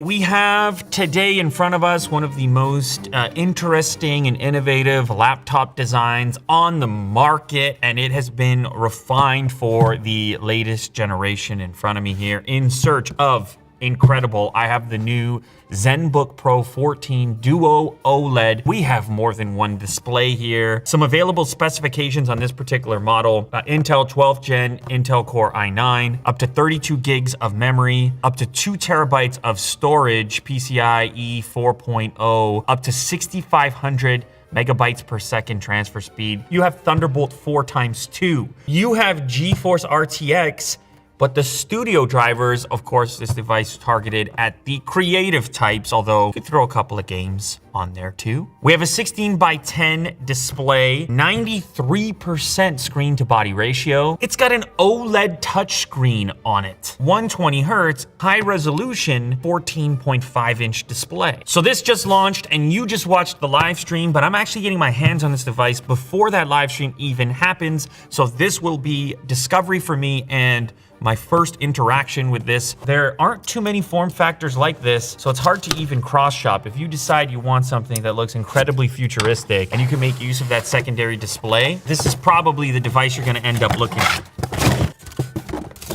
We have today in front of us one of the most interesting and innovative laptop designs on the market, and it has been refined for the latest generation in front of me here in search of incredible. I have the new ZenBook Pro 14 Duo OLED. We have more than one display here. Some available specifications on this particular model. Intel 12th Gen, Intel Core i9, up to 32 gigs of memory, up to 2 terabytes of storage, PCIe 4.0, up to 6,500 megabytes per second transfer speed. You have Thunderbolt 4x2. You have GeForce RTX, but the studio drivers, of course, this device is targeted at the creative types, although you could throw a couple of games on there too. We have a 16:10 display, 93% screen to body ratio. It's got an OLED touchscreen on it, 120 hertz, high resolution, 14.5-inch display. So this just launched and you just watched the live stream, but I'm actually getting my hands on this device before that live stream even happens. So this will be discovery for me and my first interaction with this. There aren't too many form factors like this, so it's hard to even cross-shop. If you decide you want something that looks incredibly futuristic and you can make use of that secondary display, this is probably the device you're gonna end up looking at.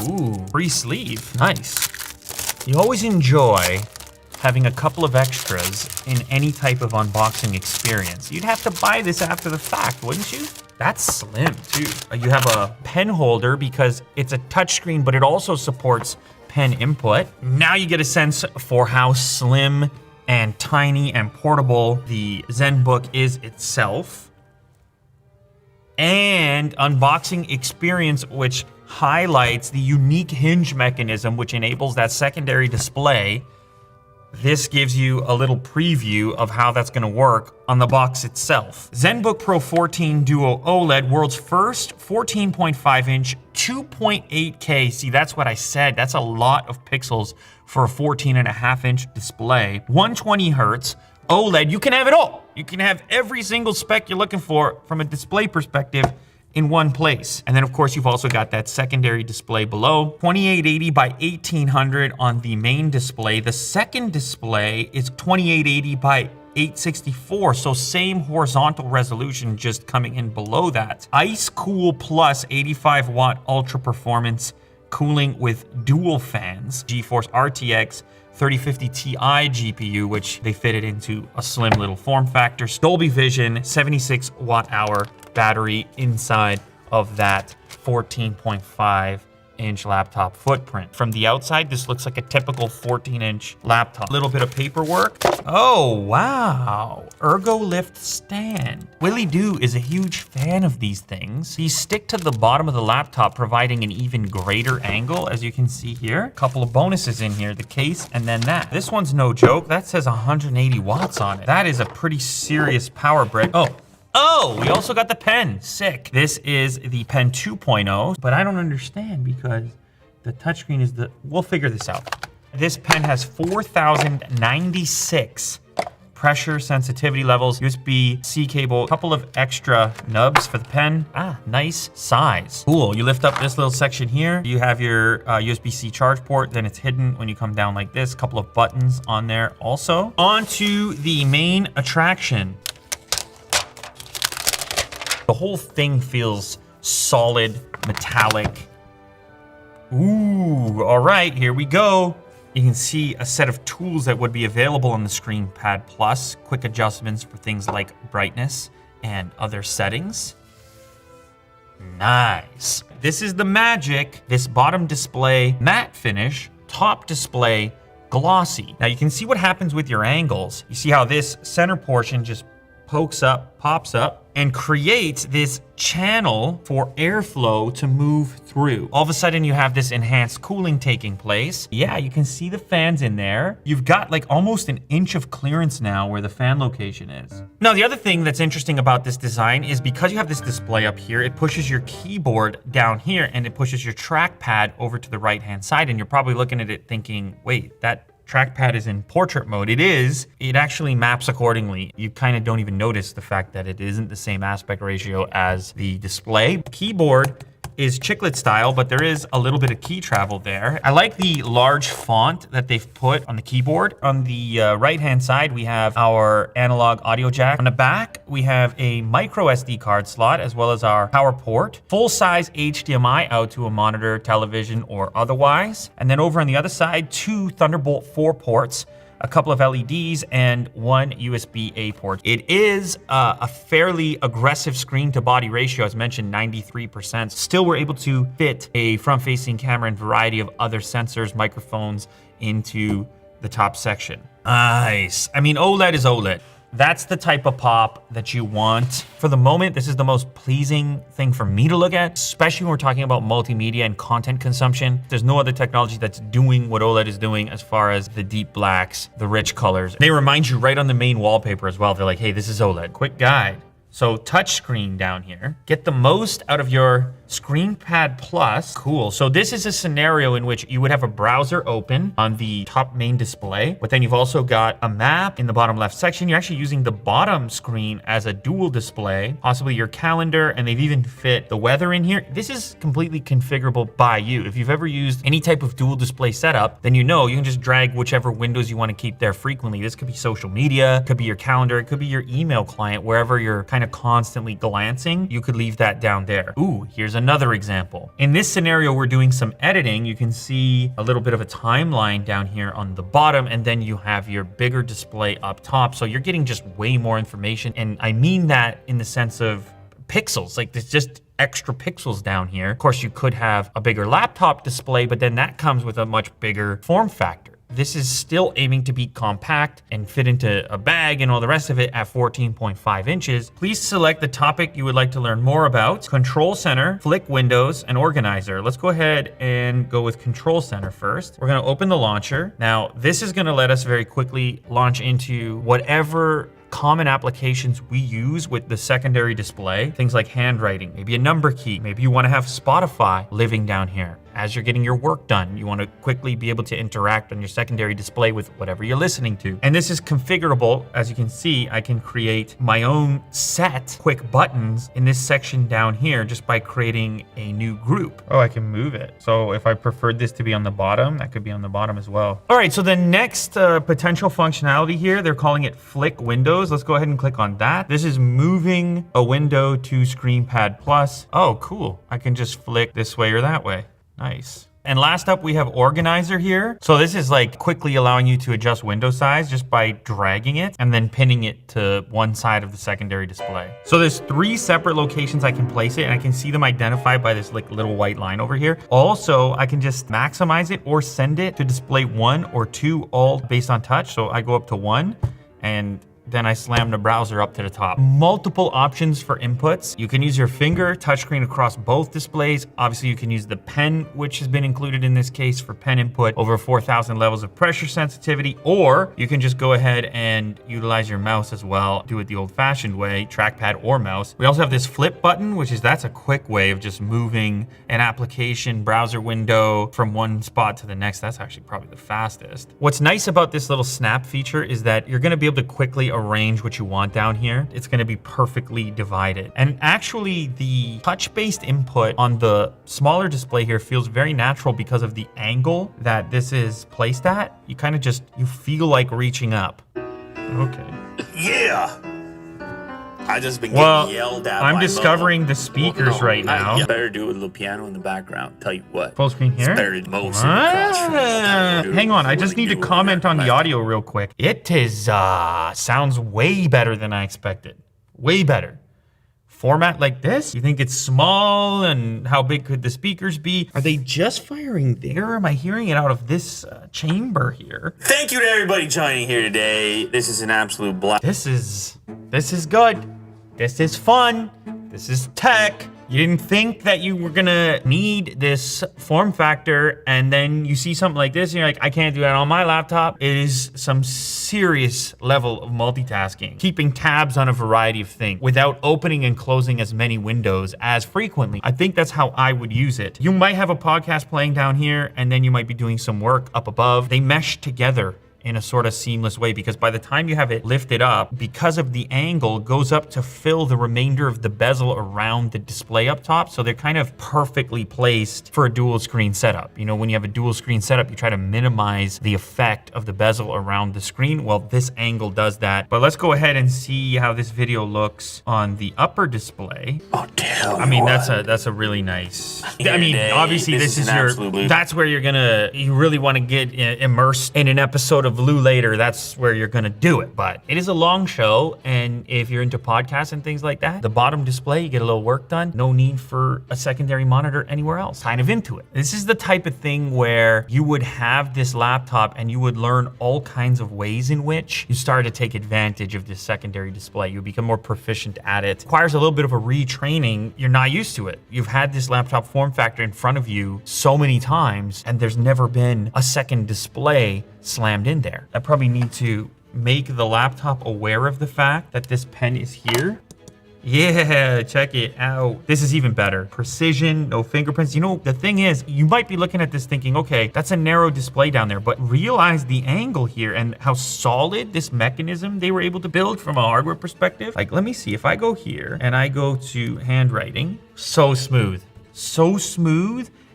Ooh, free sleeve, nice. You always enjoy having a couple of extras in any type of unboxing experience. You'd have to buy this after the fact, wouldn't you? That's slim too. You have a pen holder because it's a touchscreen, but it also supports pen input. Now you get a sense for how slim and tiny and portable the ZenBook is itself. And unboxing experience, which highlights the unique hinge mechanism, which enables that secondary display. This gives you a little preview of how that's gonna work on the box itself. ZenBook Pro 14 Duo OLED, world's first 14.5-inch, 2.8K. See, that's what I said. That's a lot of pixels for a 14.5-inch display. 120 hertz, OLED, you can have it all. You can have every single spec you're looking for from a display perspective in one place. And then of course you've also got that secondary display below. 2880 by 1800 on the main display. The second display is 2880 by 864, so same horizontal resolution, just coming in below that. Ice Cool Plus 85 watt ultra performance cooling with dual fans. GeForce RTX 3050 Ti GPU, which they fitted into a slim little form factor. Dolby Vision, 76 watt hour battery inside of that 14.5-inch laptop footprint. From the outside, this looks like a typical 14-inch laptop. Little bit of paperwork. Oh, wow. Ergo Lift stand. Willie Doo is a huge fan of these things. These stick to the bottom of the laptop, providing an even greater angle, as you can see here. A couple of bonuses in here, the case and then that. This one's no joke. That says 180 watts on it. That is a pretty serious power brick. Oh, we also got the pen. Sick. This is the Pen 2.0, but I don't understand because the touchscreen is we'll figure this out. This pen has 4,096 pressure sensitivity levels, USB-C cable, a couple of extra nubs for the pen. Nice size. Cool, you lift up this little section here. You have your USB-C charge port, then it's hidden when you come down like this. A couple of buttons on there also. On to the main attraction. The whole thing feels solid, metallic. Ooh, all right, here we go. You can see a set of tools that would be available on the ScreenPad Plus. Quick adjustments for things like brightness and other settings. Nice. This is the magic. This bottom display, matte finish, top display, glossy. Now you can see what happens with your angles. You see how this center portion just pokes up, pops up, and creates this channel for airflow to move through. All of a sudden you have this enhanced cooling taking place. Yeah, you can see the fans in there. You've got like almost an inch of clearance now where the fan location is. Now, the other thing that's interesting about this design is because you have this display up here, it pushes your keyboard down here and it pushes your trackpad over to the right-hand side. And you're probably looking at it thinking, wait, that trackpad is in portrait mode. It is. It actually maps accordingly. You kind of don't even notice the fact that it isn't the same aspect ratio as the display. Keyboard is chiclet style, but there is a little bit of key travel there. I like the large font that they've put on the keyboard. On the right-hand side, we have our analog audio jack. On the back, we have a micro SD card slot, as well as our power port, full-size HDMI out to a monitor, television, or otherwise. And then over on the other side, 2 Thunderbolt 4 ports, a couple of LEDs, and 1 USB-A port. It is a fairly aggressive screen to body ratio, as mentioned, 93%. Still, we're able to fit a front-facing camera and variety of other sensors, microphones into the top section. Nice. I mean, OLED is OLED. That's the type of pop that you want. For the moment, this is the most pleasing thing for me to look at, especially when we're talking about multimedia and content consumption. There's no other technology that's doing what OLED is doing as far as the deep blacks, the rich colors. They remind you right on the main wallpaper as well. They're like, hey, this is OLED. Quick guide. So touchscreen down here. Get the most out of your ScreenPad Plus. Cool. So this is a scenario in which you would have a browser open on the top main display, but then you've also got a map in the bottom left section. You're actually using the bottom screen as a dual display, possibly your calendar, and they've even fit the weather in here. This is completely configurable by you. If you've ever used any type of dual display setup, then you know you can just drag whichever windows you want to keep there frequently. This could be social media, could be your calendar, it could be your email client, wherever you're kind of constantly glancing, you could leave that down there. Ooh, here's another example. In this scenario, we're doing some editing. You can see a little bit of a timeline down here on the bottom, and then you have your bigger display up top. So you're getting just way more information. And I mean that in the sense of pixels, like there's just extra pixels down here. Of course, you could have a bigger laptop display, but then that comes with a much bigger form factor. This is still aiming to be compact and fit into a bag and all the rest of it at 14.5 inches. Please select the topic you would like to learn more about. Control Center, Flick Windows, and Organizer. Let's go ahead and go with Control Center first. We're gonna open the launcher. Now, this is gonna let us very quickly launch into whatever common applications we use with the secondary display. Things like handwriting, maybe a number key. Maybe you wanna have Spotify living down here. As you're getting your work done, you want to quickly be able to interact on your secondary display with whatever you're listening to. And this is configurable. As you can see, I can create my own set quick buttons in this section down here just by creating a new group. Oh, I can move it. So if I preferred this to be on the bottom, that could be on the bottom as well. All right, so the next potential functionality here, they're calling it Flick Windows. Let's go ahead and click on that. This is moving a window to ScreenPad Plus. Oh, cool. I can just flick this way or that way. Nice. And last up, we have Organizer here. So this is like quickly allowing you to adjust window size just by dragging it and then pinning it to one side of the secondary display. So there's 3 separate locations I can place it, and I can see them identified by this like little white line over here. Also, I can just maximize it or send it to display 1 or 2, all based on touch. So I go up to 1 and then I slam the browser up to the top. Multiple options for inputs. You can use your finger touchscreen across both displays. Obviously, you can use the pen, which has been included in this case for pen input, over 4,000 levels of pressure sensitivity, or you can just go ahead and utilize your mouse as well. Do it the old-fashioned way, trackpad or mouse. We also have this flip button, that's a quick way of just moving an application browser window from one spot to the next. That's actually probably the fastest. What's nice about this little snap feature is that you're gonna be able to quickly arrange what you want down here. It's gonna be perfectly divided. And actually the touch-based input on the smaller display here feels very natural because of the angle that this is placed at. You kind of just, you feel like reaching up. Okay. Yeah! I just been getting yelled at. I'm discovering the speakers right now. You better do a little piano in the background. Tell you what. Full screen here? It's better than most Hang on, I just need to comment on the audio real quick. It is, sounds way better than I expected. Way better. Format like this? You think it's small, and how big could the speakers be? Are they just firing there, or am I hearing it out of this chamber here? Thank you to everybody joining here today. This is an absolute blast. This is good. This is fun. This is tech. You didn't think that you were gonna need this form factor, and then you see something like this and you're like, I can't do that on my laptop. It is some serious level of multitasking. Keeping tabs on a variety of things without opening and closing as many windows as frequently. I think that's how I would use it. You might have a podcast playing down here, and then you might be doing some work up above. They mesh together in a sort of seamless way, because by the time you have it lifted up, because of the angle, it goes up to fill the remainder of the bezel around the display up top. So they're kind of perfectly placed for a dual screen setup. You know, when you have a dual screen setup, you try to minimize the effect of the bezel around the screen. Well, this angle does that. But let's go ahead and see how this video looks on the upper display. Oh, damn. I mean, that's a really nice. I mean, obviously this is your. That's where you really want to get immersed in an episode of Blue later. That's where you're gonna do it. But it is a long show, and if you're into podcasts and things like that, the bottom display, you get a little work done. No need for a secondary monitor anywhere else. Kind of into it. This is the type of thing where you would have this laptop and you would learn all kinds of ways in which you start to take advantage of this secondary display. You become more proficient at it. Requires a little bit of a retraining. You're not used to it. You've had this laptop form factor in front of you so many times, and there's never been a second display slammed in there. I probably need to make the laptop aware of the fact that this pen is here. Yeah, check it out. This is even better. Precision, no fingerprints. You know, the thing is, you might be looking at this thinking, okay, that's a narrow display down there, but realize the angle here and how solid this mechanism they were able to build from a hardware perspective. Like, let me see, if I go here and I go to handwriting, so smooth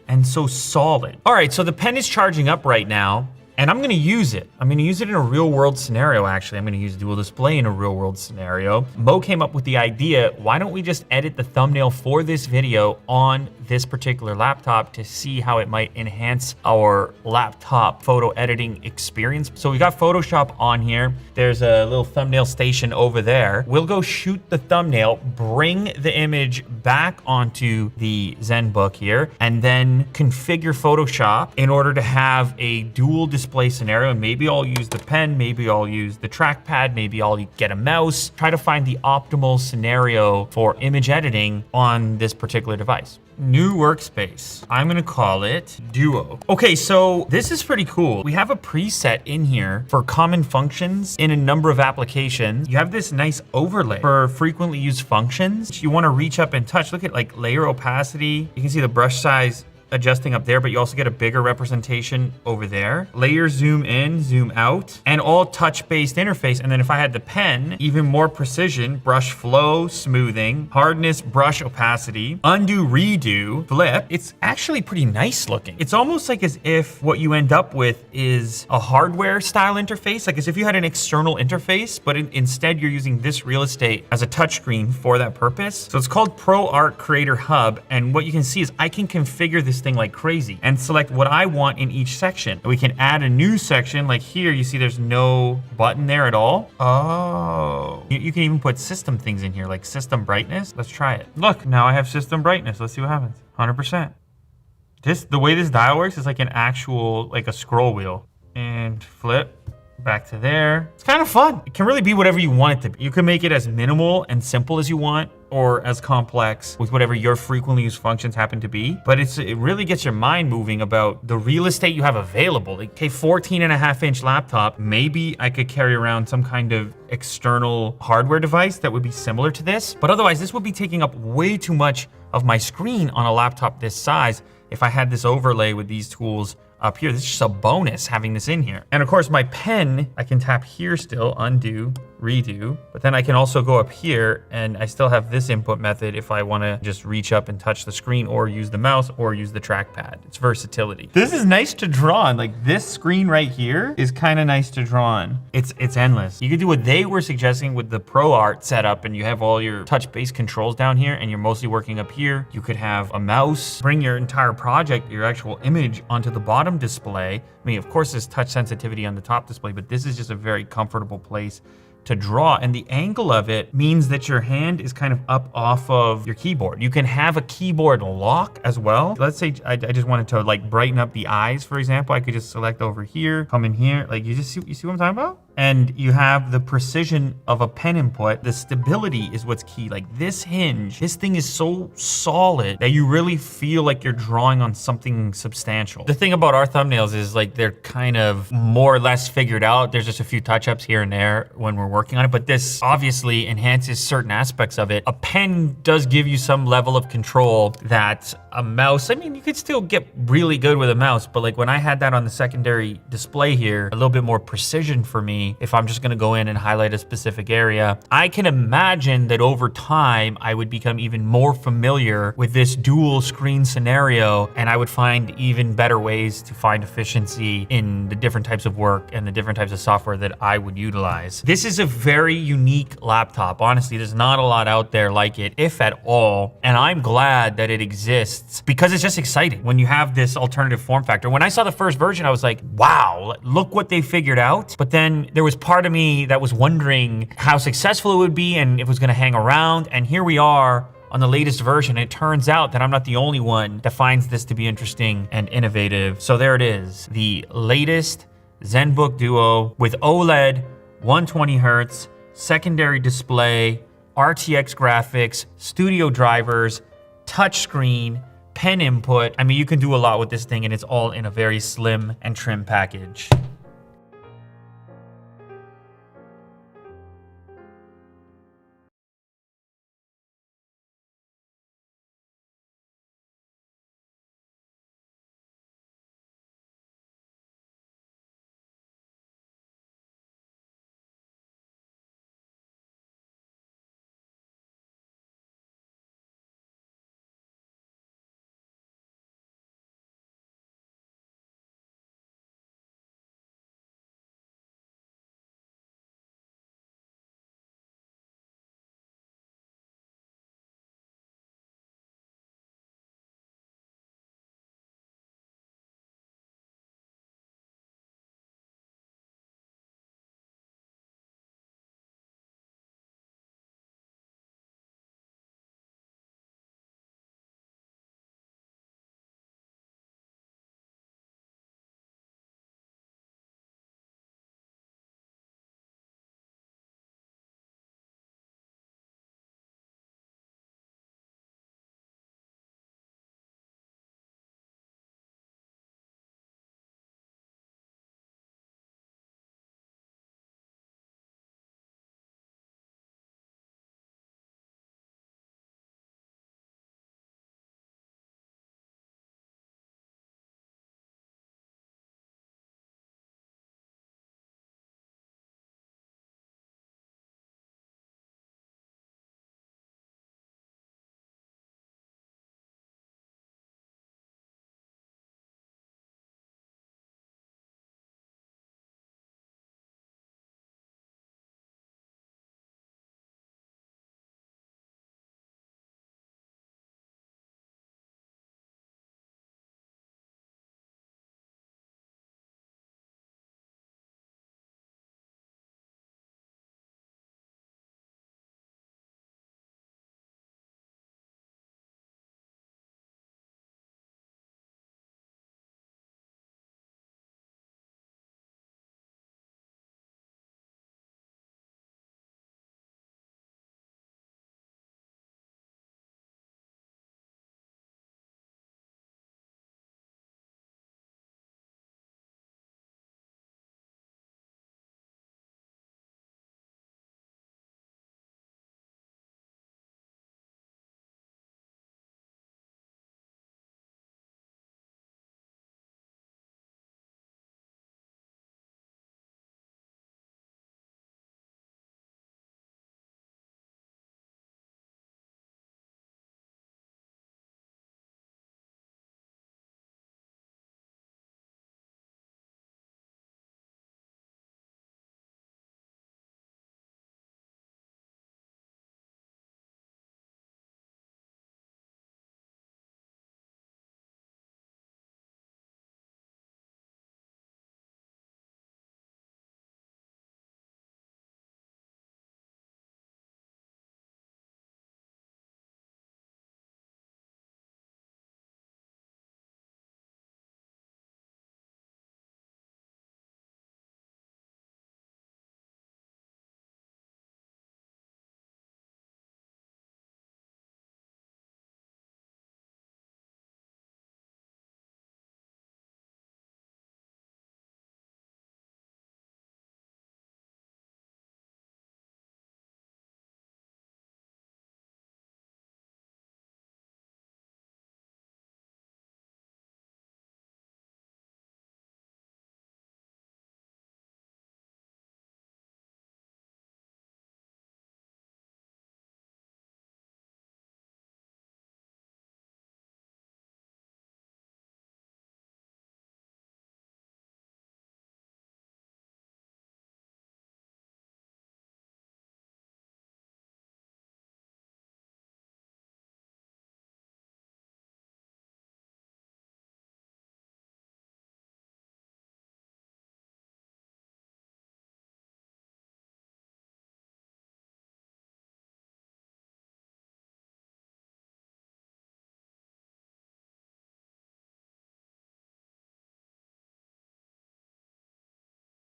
and so solid. All right, so the pen is charging up right now, and I'm gonna use it. I'm gonna use it in a real world scenario, actually. I'm gonna use dual display in a real world scenario. Mo came up with the idea, why don't we just edit the thumbnail for this video on this particular laptop to see how it might enhance our laptop photo editing experience. So we got Photoshop on here. There's a little thumbnail station over there. We'll go shoot the thumbnail, bring the image back onto the ZenBook here, and then configure Photoshop in order to have a dual display scenario. And maybe I'll use the pen, maybe I'll use the trackpad, maybe I'll get a mouse, try to find the optimal scenario for image editing on this particular device. New workspace. I'm gonna call it Duo. Okay, so this is pretty cool. We have a preset in here for common functions in a number of applications. You have this nice overlay for frequently used functions. You wanna reach up and touch. Look at like layer opacity. You can see the brush size adjusting up there, but you also get a bigger representation over there. Layer zoom in, zoom out, and all touch-based interface. And then if I had the pen, even more precision, brush flow, smoothing, hardness, brush opacity, undo, redo, flip. It's actually pretty nice looking. It's almost like as if what you end up with is a hardware style interface, like as if you had an external interface, but instead you're using this real estate as a touchscreen for that purpose. So it's called Pro Art Creator Hub. And what you can see is I can configure this thing like crazy and select what I want in each section. We can add a new section, like here, you see there's no button there at all. Oh. You can even put system things in here, like system brightness. Let's try it. Look, now I have system brightness. Let's see what happens. 100%. The way this dial works is like an actual, like a scroll wheel. And flip. Back to there. It's kind of fun. It can really be whatever you want it to be. You can make it as minimal and simple as you want, or as complex with whatever your frequently used functions happen to be. But it really gets your mind moving about the real estate you have available. Like, okay, 14.5-inch laptop, maybe I could carry around some kind of external hardware device that would be similar to this. But otherwise, this would be taking up way too much of my screen on a laptop this size if I had this overlay with these tools up here. This is just a bonus having this in here. And of course my pen, I can tap here still, undo, redo, but then I can also go up here and I still have this input method if I wanna just reach up and touch the screen or use the mouse or use the trackpad. It's versatility. This is nice to draw on. Like this screen right here is kind of nice to draw on. It's endless. You could do what they were suggesting with the Pro Art setup and you have all your touch-based controls down here and you're mostly working up here. You could have a mouse, bring your entire project, your actual image onto the bottom display. I mean, of course there's touch sensitivity on the top display, but this is just a very comfortable place to draw, and the angle of it means that your hand is kind of up off of your keyboard. You can have a keyboard lock as well. Let's say I just wanted to like brighten up the eyes, for example. I could just select over here, come in here, like you see what I'm talking about? And you have the precision of a pen input. The stability is what's key. Like this hinge, this thing is so solid that you really feel like you're drawing on something substantial. The thing about our thumbnails is like they're kind of more or less figured out. There's just a few touch-ups here and there when we're working on it, but this obviously enhances certain aspects of it. A pen does give you some level of control that a mouse. I mean, you could still get really good with a mouse, but like when I had that on the secondary display here, a little bit more precision for me if I'm just gonna go in and highlight a specific area. I can imagine that over time, I would become even more familiar with this dual screen scenario, and I would find even better ways to find efficiency in the different types of work and the different types of software that I would utilize. This is a very unique laptop. Honestly, there's not a lot out there like it, if at all, and I'm glad that it exists because it's just exciting when you have this alternative form factor. When I saw the first version, I was like, wow, look what they figured out. But then there was part of me that was wondering how successful it would be and if it was gonna hang around, and here we are on the latest version. It turns out that I'm not the only one that finds this to be interesting and innovative. So there it is, the latest ZenBook Duo with OLED, 120 hertz, secondary display, RTX graphics, studio drivers, touchscreen, pen input. I mean, you can do a lot with this thing, and it's all in a very slim and trim package.